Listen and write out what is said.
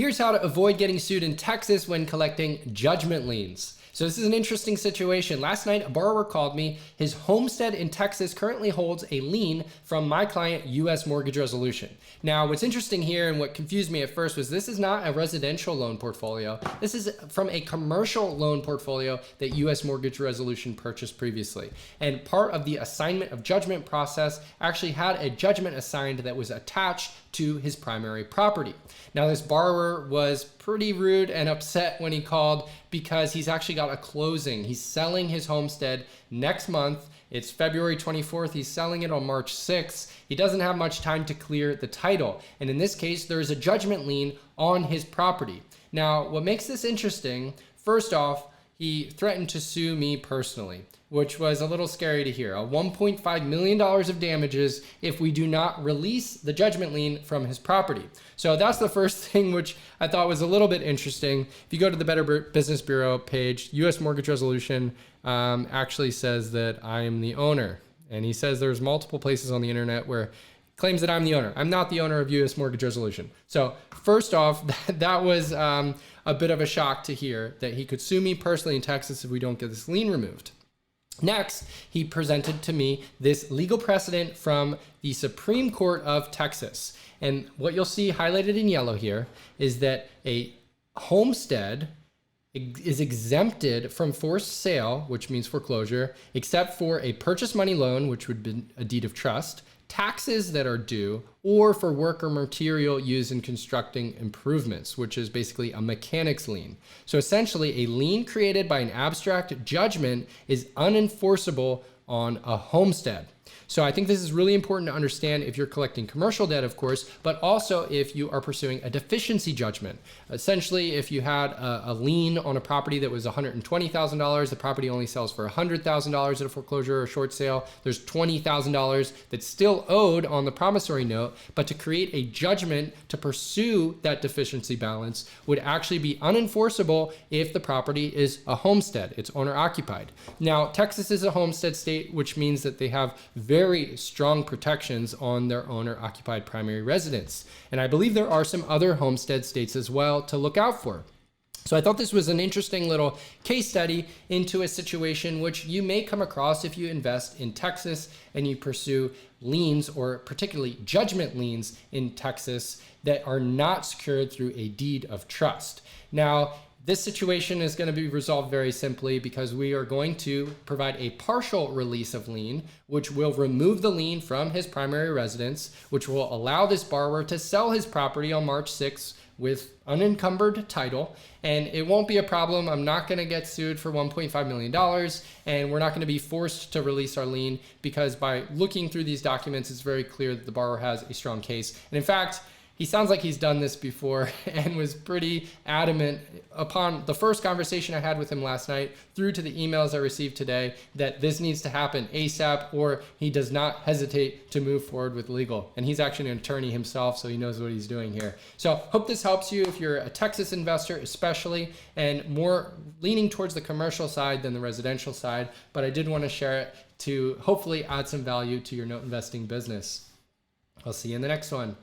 Here's how to avoid getting sued in Texas when collecting judgment liens. So this is an interesting situation. Last night, a borrower called me. His homestead in Texas currently holds a lien from my client, U.S. Mortgage Resolution. Now, what's interesting here and what confused me at first was this is not a residential loan portfolio. This is from a commercial loan portfolio that U.S. Mortgage Resolution purchased previously. And part of the assignment of judgment process actually had a judgment assigned that was attached to his primary property. Now, this borrower was pretty rude and upset when he called because he's actually got a closing. He's selling his homestead next month. It's February 24th. He's selling it on March 6th. He doesn't have much time to clear the title. And in this case, there is a judgment lien on his property. Now, what makes this interesting, first off, he threatened to sue me personally, which was a little scary to hear. $1.5 million of damages if we do not release the judgment lien from his property. So that's the first thing which I thought was a little bit interesting. If you go to the Better Business Bureau page, U.S. Mortgage Resolution actually says that I am the owner. And he says there's multiple places on the internet where claims that I'm the owner. I'm not the owner of U.S. Mortgage Resolution. So first off, that was a bit of a shock to hear that he could sue me personally in Texas if we don't get this lien removed. Next, he presented to me this legal precedent from the Supreme Court of Texas. And what you'll see highlighted in yellow here is that a homestead is exempted from forced sale, which means foreclosure, except for a purchase money loan, which would be a deed of trust, taxes that are due, or for work or material used in constructing improvements, which is basically a mechanic's lien. So essentially, a lien created by an abstract judgment is unenforceable on a homestead. So I think this is really important to understand if you're collecting commercial debt, of course, but also if you are pursuing a deficiency judgment. Essentially, if you had a lien on a property that was $120,000, the property only sells for $100,000 at a foreclosure or short sale, there's $20,000 that's still owed on the promissory note, but to create a judgment to pursue that deficiency balance would actually be unenforceable if the property is a homestead, it's owner occupied. Now, Texas is a homestead state, which means that they have very strong protections on their owner-occupied primary residence. And I believe there are some other homestead states as well to look out for. So I thought this was an interesting little case study into a situation which you may come across if you invest in Texas and you pursue liens, or particularly judgment liens in Texas that are not secured through a deed of trust. Now, this situation is going to be resolved very simply because we are going to provide a partial release of lien, which will remove the lien from his primary residence, which will allow this borrower to sell his property on March 6th with unencumbered title, and it won't be a problem. I'm not going to get sued for $1.5 million, and we're not going to be forced to release our lien because by looking through these documents, it's very clear that the borrower has a strong case. And in fact, he sounds like he's done this before and was pretty adamant upon the first conversation I had with him last night through to the emails I received today that this needs to happen ASAP or he does not hesitate to move forward with legal. And he's actually an attorney himself, so he knows what he's doing here. So hope this helps you if you're a Texas investor especially, and more leaning towards the commercial side than the residential side. But I did want to share it to hopefully add some value to your note investing business. I'll see you in the next one.